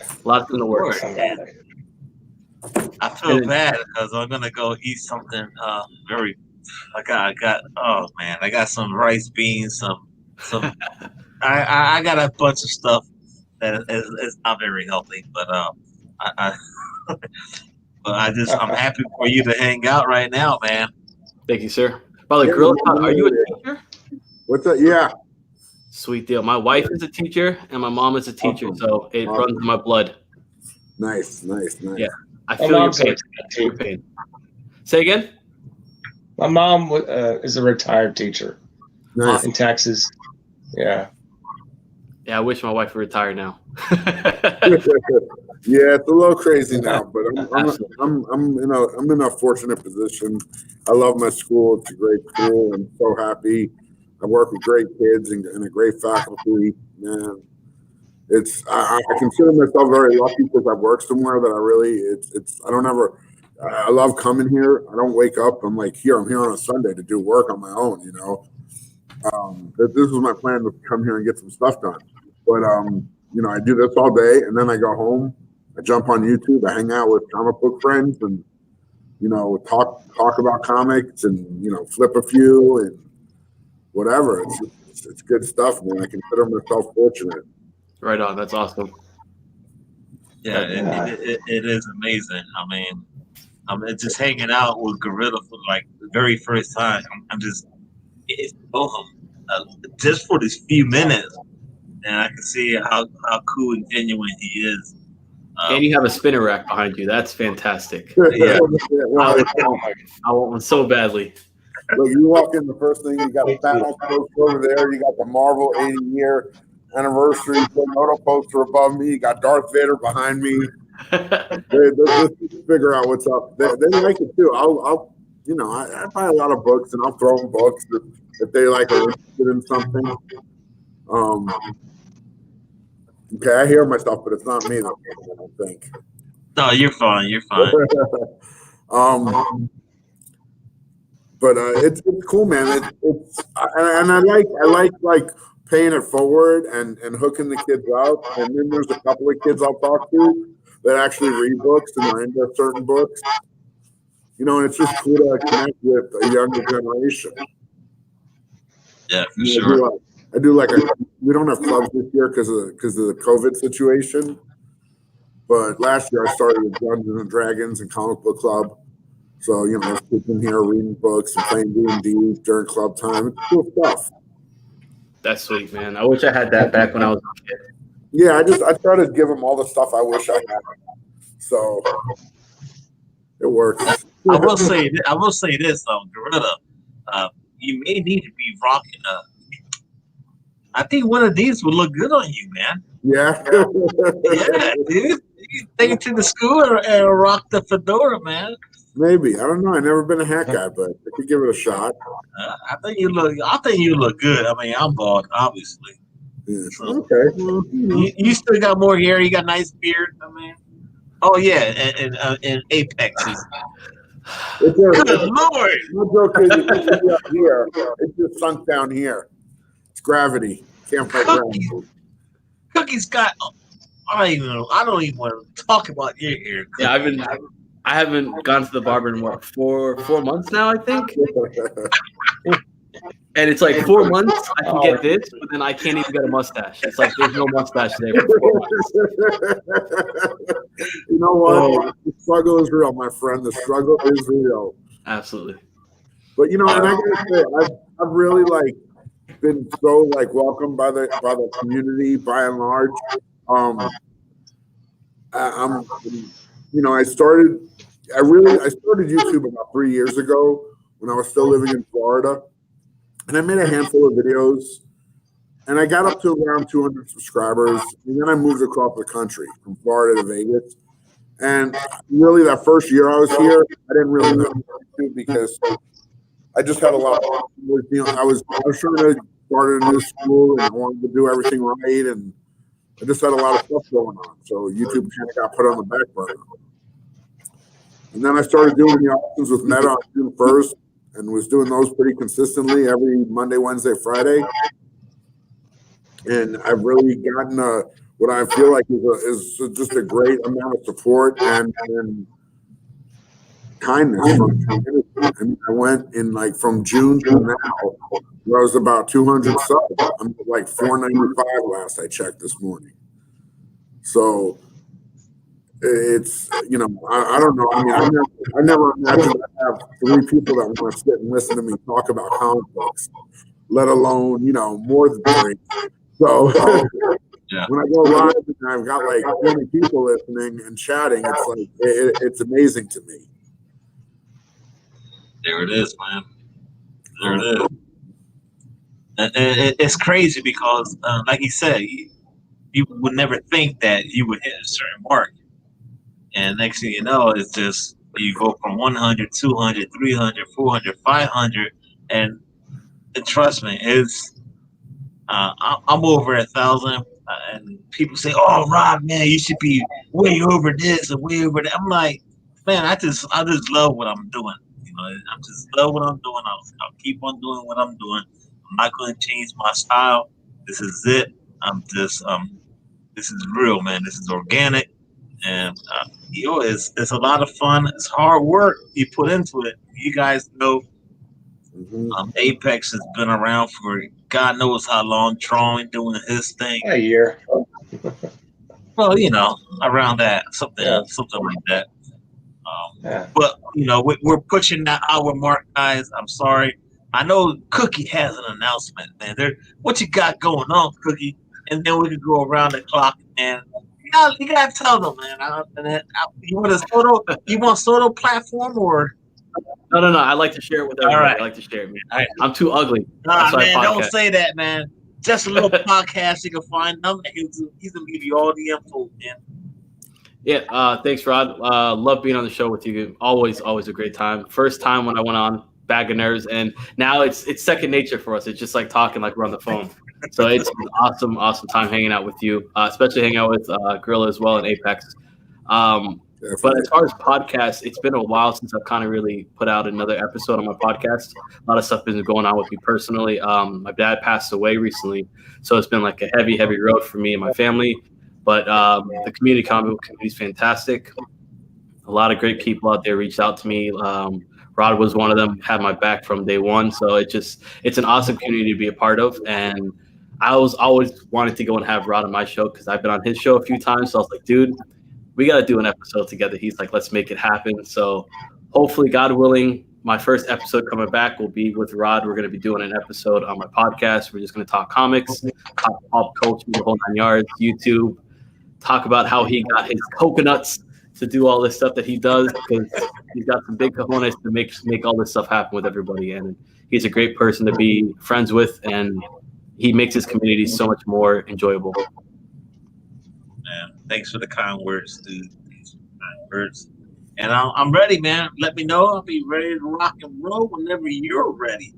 a lot in the works. I feel bad because I'm gonna go eat something very. I got. Oh man, I got some rice beans, some. I got a bunch of stuff that is not very healthy, but I but I'm happy for you to hang out right now, man. Thank you, sir. By the Gorilla Pod, are you a teacher? What's that? Yeah. Sweet deal. My wife is a teacher and my mom is a teacher, so it runs in my blood. Nice. Yeah, I feel your pain. Say again? My mom is a retired teacher in Texas. Yeah. Yeah, I wish my wife would retire now. Yeah, it's a little crazy now, but I'm in a fortunate position. I love my school. It's a great school. I'm so happy. I work with great kids and a great faculty. Man, I consider myself very lucky because I've worked somewhere that I love coming here. I don't wake up. I'm here on a Sunday to do work on my own, you know. This was my plan to come here and get some stuff done. But I do this all day and then I go home. I jump on YouTube. I hang out with comic book friends and talk about comics and flip a few and whatever. It's good stuff, man. I consider myself fortunate. Right on. That's awesome. Yeah, it is amazing. I mean, I'm just hanging out with Gorilla for like the very first time. Just for these few minutes, and I can see how cool and genuine he is. And you have a spinner rack behind you. That's fantastic. Yeah. I want one so badly. Look, you walk in, the first thing, you got a Thanos poster over there. You got the Marvel 80-year anniversary photo poster above me. You got Darth Vader behind me. Let's figure out what's up. They like it too. I buy a lot of books and I'll throw them books if they are interested in something. Okay, I hear myself, but it's not me. I don't think. No, you're fine. You're fine. But it's cool, man. I like paying it forward and hooking the kids up. And then there's a couple of kids I'll talk to that actually read books and are into certain books. And it's just cool to connect with a younger generation. Yeah, for sure. I do we don't have clubs this year because of the COVID situation. But last year I started with Dungeons and Dragons and Comic Book Club. So, I was sitting here reading books and playing D&D during club time. It's cool stuff. That's sweet, man. I wish I had that back when I was a kid. Yeah, I try to give them all the stuff I wish I had. So it works. I will say this, Gorilla. You may need to be rocking I think one of these would look good on you, man. Yeah. Yeah, dude. You take it to the school and rock the fedora, man. Maybe. I don't know. I've never been a hat guy, but I could give it a shot. I think you look good. I mean, I'm bald, obviously. Yeah. So, okay. You still got more hair. You got a nice beard. I mean, oh yeah, and apexes. Good Lord. No joke is it's up here. It's just sunk down here. It's gravity. Can't fight gravity. Cookie's got. I don't even want to talk about your hair. Cookie. Yeah, I haven't gone to the barber in 4 months now, I think. And it's like 4 months I can get this, but then I can't even get a mustache. It's like there's no mustache there for 4 months. You know what? The struggle is real, my friend. The struggle is real. Absolutely. But and I gotta say, I've really been so welcomed by the community by and large. I started YouTube about 3 years ago when I was still living in Florida, and I made a handful of videos, and I got up to around 200 subscribers, and then I moved across the country from Florida to Vegas. And really, that first year I was here, I didn't really know YouTube because I just had a lot of, I was trying to start a new school and I wanted to do everything right, and I just had a lot of stuff going on. So YouTube kind of got put on the back burner. And then I started doing the auctions with Meta on June 1st. and was doing those pretty consistently every Monday, Wednesday, Friday. And I've really gotten what I feel like is just a great amount of support and kindness from the community. And I went in like from June to now, where I was about 200 subs. I'm at like 495 last I checked this morning. So it's, you know, I don't know. I mean, I never imagined I'd have 3 people that want to sit and listen to me talk about comic books, let alone, you know, more than 3. So Yeah. when I go live and I've got like 20 people listening and chatting, it's like it's amazing to me. There it is, man. There it is. And it's crazy because, like you said, you would never think that you would hit a certain mark. And next thing you know, it's just you go from 100, 200, 300, 400, 500. And trust me, it's I'm over 1,000. And people say, "Oh, Rob, man, you should be way over this and way over that." I'm like, man, I just love what I'm doing. You know, I just love what I'm doing. I'll keep on doing what I'm doing. I'm not going to change my style. This is it. I'm just this is real, man. This is organic, and you know, it's a lot of fun. It's hard work you put into it. You guys know, Apex has been around for God knows how long. Tron doing his thing. A year. Well, you know, around that, something Yeah. like that. Yeah. But you know, we're pushing that hour mark, guys. I'm sorry. I know Cookie has an announcement, man. What you got going on, Cookie? And then we can go around the clock, man. You gotta tell them, man. You want a Soto? You want Soto platform or? No. I like to share it with everybody. All right. I like to share it, man. All right. I'm too ugly. Nah, That's why I man, don't podcast. say that, man. Just a little podcast. You can find them. He's gonna give you all the info, man. Yeah, thanks, Rod. Love being on the show with you. Always a great time. First time when I went on, bag of nerves, and now it's second nature for us. It's just like talking like we're on the phone. So it's an awesome time hanging out with you, especially hanging out with Gorilla as well and Apex. But as far as podcasts, it's been a while since I've kind of really put out another episode on my podcast. A lot of stuff has been going on with me personally. My dad passed away recently, so it's been like a heavy road for me and my family. But the community is fantastic. A lot of great people out there reached out to me. Rod was one of them, had my back from day one. So it's an awesome community to be a part of. And I was always wanted to go and have Rod on my show because I've been on his show a few times. So I was like, dude, we got to do an episode together. He's like, let's make it happen. So hopefully, God willing, my first episode coming back will be with Rod. We're going to be doing an episode on my podcast. We're just going to talk comics, talk pop culture, the whole 9 yards, YouTube, talk about how he got his coconuts to do all this stuff that he does because he's got some big cojones to make all this stuff happen with everybody. And he's a great person to be friends with, and he makes his community so much more enjoyable. Man, thanks for the kind words, dude. Thanks for the kind words. And I'm ready, man. Let me know. I'll be ready to rock and roll whenever you're ready.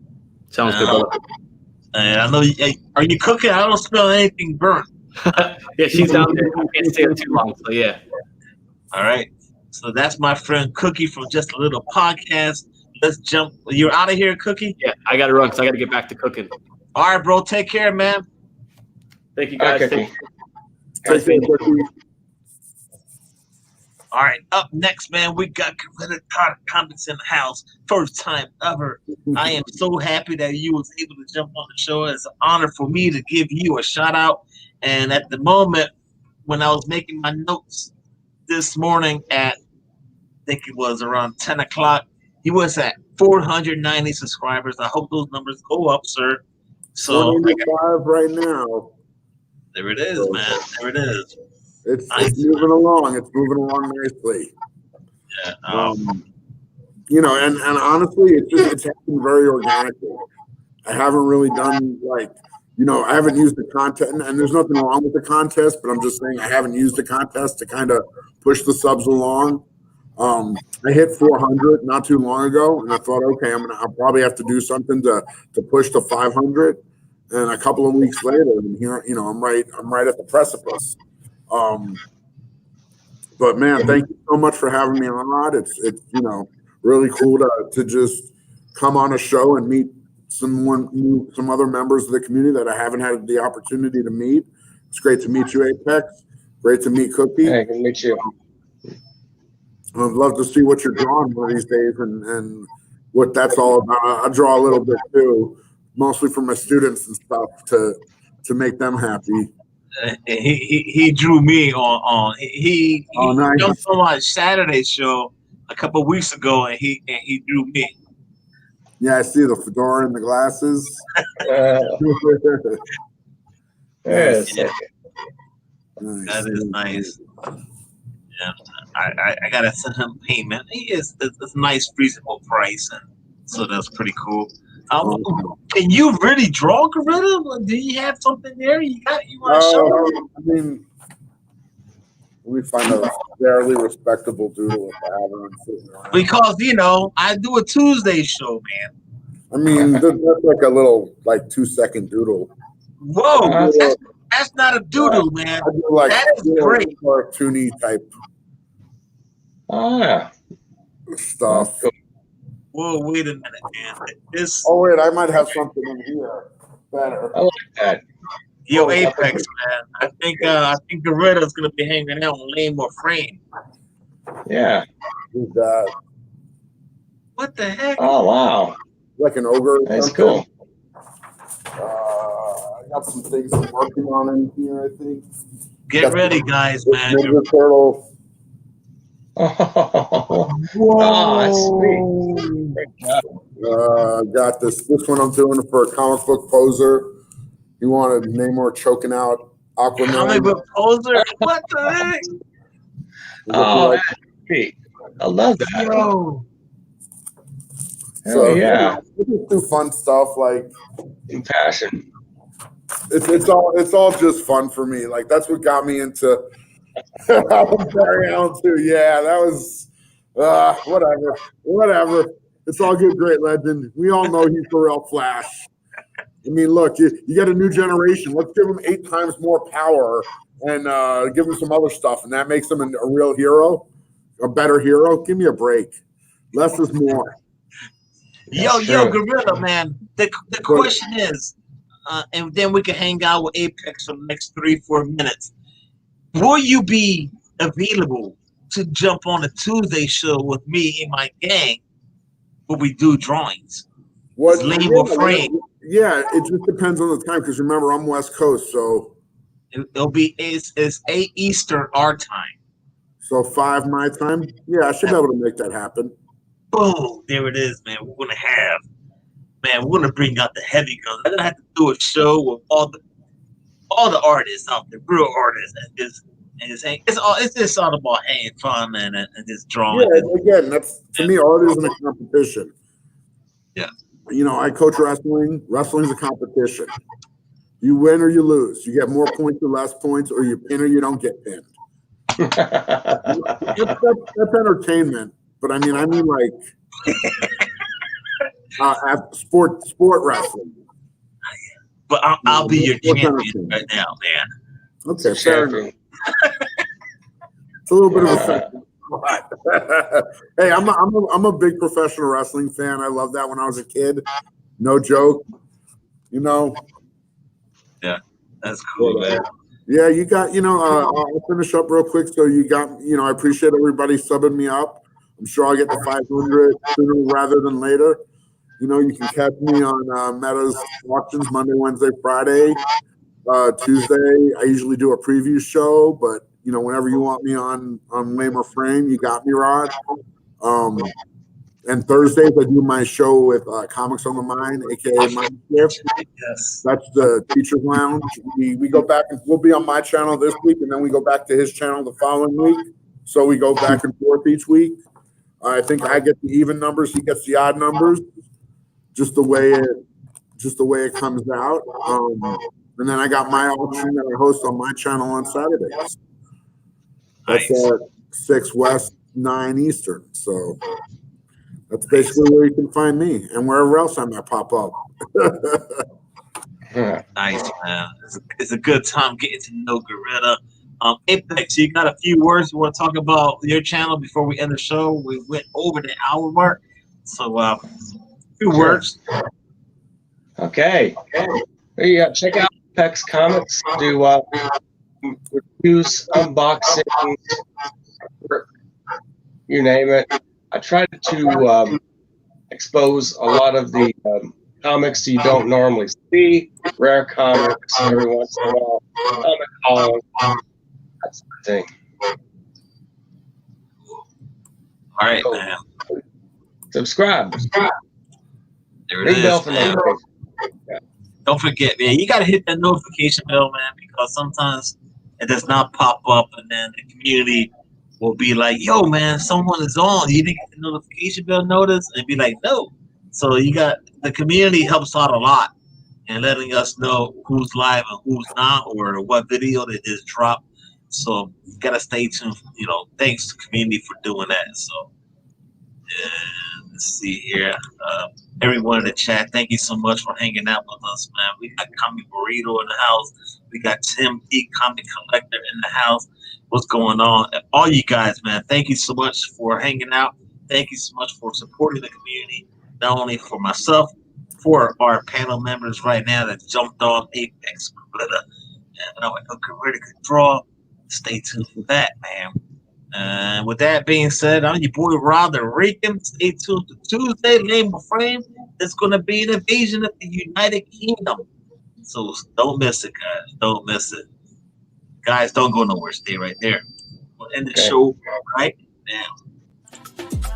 Sounds good, brother. And I know. Are you cooking? I don't smell anything burnt. Yeah, she's down there. I can't stay up too long, so yeah. All right. So that's my friend Cookie from Just a Little Podcast. Let's jump. You're out of here, Cookie? Yeah, I got to run because I got to get back to cooking. All right, bro. Take care, man. Thank you, guys. Okay. All right. Up next, man, we got Gorilla Comics in the house. First time ever. I am so happy that you was able to jump on the show. It's an honor for me to give you a shout out. And at the moment, when I was making my notes this morning at, I think it was around 10 o'clock, he was at 490 subscribers. I hope those numbers go up, sir. So 495 right now. There it is, man. There it is. It's moving along. It's moving along nicely. Yeah. You know, and honestly, it's happened very organically. I haven't really done I haven't used the content, and there's nothing wrong with the contest, but I'm just saying I haven't used the contest to kind of push the subs along. I hit 400 not too long ago, and I thought, okay, I'll probably have to do something to push to 500. And a couple of weeks later, and here, you know, I'm right at the precipice. But man, thank you so much for having me on, Rod. It's really cool to just come on a show and meet some other members of the community that I haven't had the opportunity to meet. It's great to meet you, Apex. Great to meet Cookie. Hey, good to meet you. I'd love to see what you're drawing one of these days and what that's all about. I draw a little bit too, mostly for my students and stuff to make them happy. He drew me on he nice. jumped on my Saturday show a couple of weeks ago, and he drew me. Yeah, I see the fedora and the glasses. Yes. Yeah. Nice. That is nice. Yeah, I gotta send him payment. It's a nice reasonable price, and so that's pretty cool. Can you really draw, Gorilla? Do you have something there? You want to show? I mean, let me find a fairly respectable doodle if I have one sitting around. Because I do a Tuesday show, man. I mean, that's like a little 2-second doodle. Whoa, that's not a doodle, man. I do like that is great. Cartoony type stuff. Whoa, wait a minute, man. Oh wait, I might have something in here better. I like that. Yo, Apex, man. I think Gorilla's gonna be hanging out on Lame or Frame. Yeah. Who's that? What the heck? Oh wow. Like an ogre. That's cool. I got some things I'm working on in here, I think. Get ready, guys, man. Ninja Turtle. Oh, that's sweet. Got this one I'm doing for a comic book poser. You wanted Namor choking out Aquaman. Comic book poser? What the heck? Oh, that's sweet. I love that. Yo. So yeah, we just do fun stuff like passion. It's all just fun for me. Like that's what got me into Barry Allen too. Yeah, that was whatever. It's all good, great legend. We all know he's the real Flash. I mean, look, you got a new generation. Let's give him 8 times more power and give him some other stuff, and that makes him a real hero, a better hero. Give me a break. Less is more. Yo, Gorilla, man. The question is, and then we can hang out with Apex for the next 3-4 minutes. Will you be available to jump on a Tuesday show with me and my gang where we do drawings? What Lame or Frame? Yeah, it just depends on the time because remember I'm West Coast, so it's 8 Eastern our time. So 5 my time. Yeah, I should be able to make that happen. Boom! There it is, man. We're gonna bring out the heavy guns. I'm gonna have to do a show with all the artists out there, real artists, it's just all about having fun and just drawing. Yeah, again, that's to me, art isn't a competition. Yeah. I coach wrestling. Wrestling's a competition. You win or you lose. You get more points or less points, or you pin or you don't get pinned. That's entertainment. But I mean like sport wrestling. But I'll be your champion right now, man. Okay, fair enough. It's a little bit of a second. Hey, I'm a big professional wrestling fan. I loved that when I was a kid. No joke. Yeah, that's cool, man. Yeah, you got. I'll finish up real quick. So you got. I appreciate everybody subbing me up. I'm sure I'll get to 500 sooner rather than later. You can catch me on Meta's auctions Monday, Wednesday, Friday. Tuesday, I usually do a preview show, but whenever you want me on Lame or Frame, you got me, Rod. And Thursdays, I do my show with Comics on the Mind, aka Mind Shift. Yes. That's the Teacher's Lounge. We go back and we'll be on my channel this week, and then we go back to his channel the following week. So we go back and forth each week. I think I get the even numbers, he gets the odd numbers, just the way it comes out. And then I got my auction that I host on my channel on Saturdays. That's at 6 West, 9 Eastern. So that's basically where you can find me and wherever else I might pop up. Nice, man. It's a good time getting to know Gorilla. Apex, you got a few words you want to talk about your channel before we end the show? We went over the hour mark. So Few Sure. words. Okay. Yeah, check out Pex Comics. Do reviews, unboxing, you name it. I try to expose a lot of the comics you don't normally see, rare comics every once in a while, KomiKHAN, that sort of thing. All right, So, man. subscribe. There it Ring bell is, for man. notifications. Don't forget, man. You gotta hit that notification bell, man, because sometimes it does not pop up, and then the community will be like, "Yo, man, someone is on. You didn't get the notification bell notice," and be like, "No." So you got the community helps out a lot in letting us know who's live and who's not, or what video that is dropped. So you gotta stay tuned. Thanks to community for doing that. So let's see here. Everyone in the chat, thank you so much for hanging out with us, man. We got Comic Burrito in the house. We got Tim D, Comic Collector, in the house. What's going on? And all you guys, man, thank you so much for hanging out. Thank you so much for supporting the community, not only for myself, for our panel members right now that jumped on Apex Splitter. And I'm like, okay, really good draw. Stay tuned for that, man. And with that being said, I'm your boy Rob the Rican. Stay tuned to Tuesday, Label Frame. There's going to be an invasion of the United Kingdom. So don't miss it, guys. Don't miss it. Guys, don't go nowhere. Stay right there. We'll end the show right now.